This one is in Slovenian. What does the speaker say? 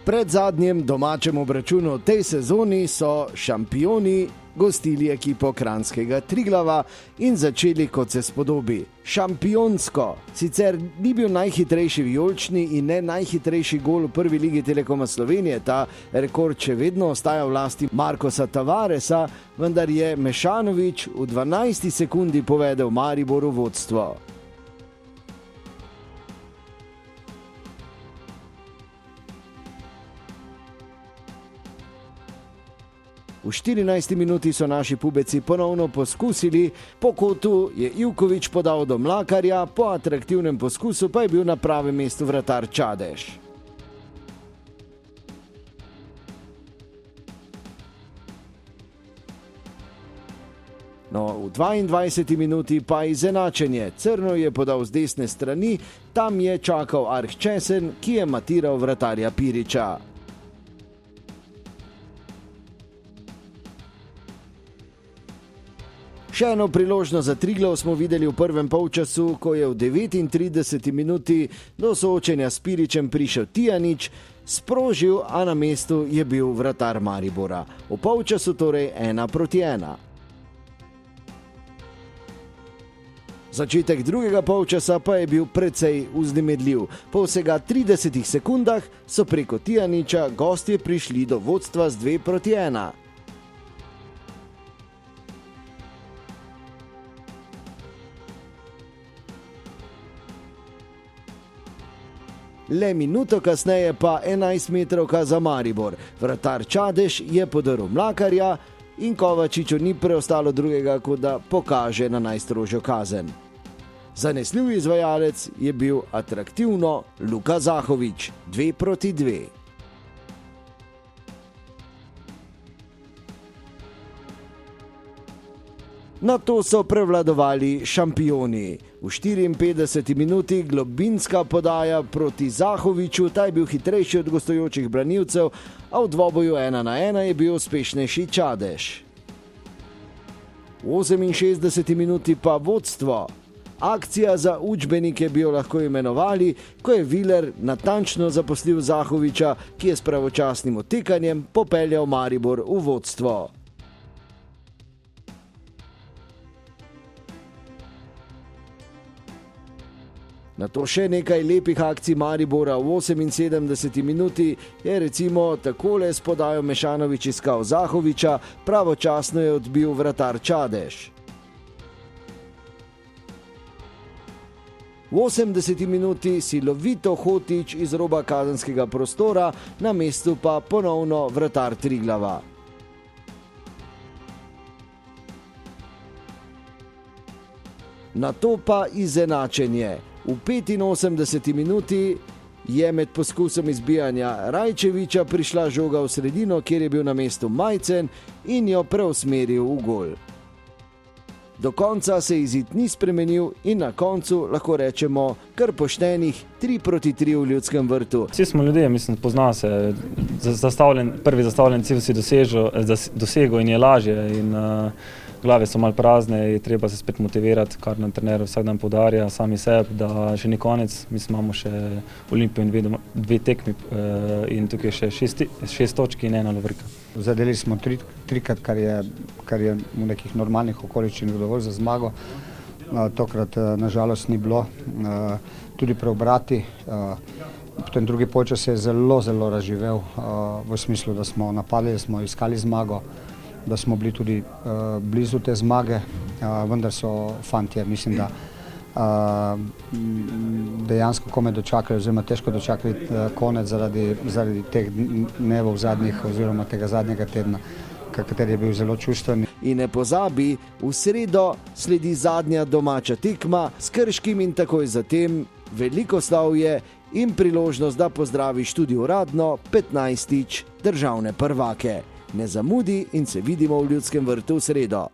Pred zadnjem domačem obračunu v tej sezoni so šampioni gostili ekipo kranjskega Triglava in začeli, kot se spodobi, šampionsko. Sicer ni bil najhitrejši vijolični in ne najhitrejši gol v prvi ligi Telekoma Slovenije, ta rekord še vedno ostaja v lasti Markosa Tavaresa, vendar je Mešanović v 12 sekundi povedel Mariboru vodstvo. V 14. minuti so naši pubeci ponovno poskusili, po kotu je Ivković podal do Mlakarja, po atraktivnem poskusu pa je bil na pravem mestu vratar Čadež. No, v 22. minuti pa izenačenje. Crno je podal z desne strani, tam je čakal Arh Česen, ki je matiral vratarja Piriča. Še eno priložnost za Triglav smo videli v prvem polčasu, ko je v 39. minuti do soočenja s Piričem prišel Tijanić, sprožil, a na mestu je bil vratar Maribora. V polčasu torej 1:1. Začetek drugega polčasa pa je bil precej vznemirljiv. Po vsega 30 sekundah so preko Tijanića gostje prišli do vodstva z 2:1. Le minuto kasneje pa 11-metrovka za Maribor. Vratar Čadež je podrl Mlakarja in Kovačiču ni preostalo drugega, kot da pokaže na najstrožjo kazen. Zanesljiv izvajalec je bil atraktivno Luka Zahović, 2:2. Na to so prevladovali šampioni. V 54. minuti globinska podaja proti Zahoviću, ta je bil hitrejši od gostujočih branilcev, a v dvoboju 1:1 je bil uspešnejši Čadež. V 68. minuti pa vodstvo. Akcija za učbenike bi jo lahko imenovali, ko je Viler natančno zaposlil Zahovića, ki je s pravočasnim odtekanjem popeljal Maribor v vodstvo. Na to še nekaj lepih akcij Maribora. V 78. minuti je recimo takole s podajo Mešanović iskal Zahovića, pravočasno je odbil vratar Čadež. V 80. minuti silovito Hotić iz roba kazenskega prostora, na mestu pa ponovno vratar Triglava. Na to pa izenačenje. V 85. minuti je med poskusom izbijanja Rajčevića prišla žoga v sredino, kjer je bil na mestu Majcen in jo preusmeril v gol. Do konca se izid ni spremenil in na koncu lahko rečemo kar poštenih 3:3 v Ljudskem vrtu. Vsi smo ljudje, mislim, pozna se, prvi zastavljen cilj si dosegel in je lažje in glave so malo prazne, je treba se spet motivirati, kar nam trener vsak dan poudarja, sami sebi, da še ni konec. Mi imamo še Olimpijo in dve tekmi in tukaj še 6 točk in 1 lovorika. Zadeli smo trikrat, kar je v nekih normalnih okoliščinah dovolj za zmago. Tokrat nažalost ni bilo. Tudi preobrati. Potem drugi polčas je zelo razživel v smislu, da smo napadli, da smo iskali zmago, da smo bili tudi blizu te zmage, vendar so fantje, mislim, da dejansko komaj dočakali, oziroma težko dočakali konec zaradi teh dnevov zadnjih oziroma tega zadnjega tedna, kateri je bil zelo čustven. In ne pozabi, v sredo sledi zadnja domača tekma s Krškim in takoj zatem veliko slavje in priložnost, da pozdraviš tudi uradno 15. državne prvake. Ne zamudi in se vidimo v Ljudskem vrtu v sredo.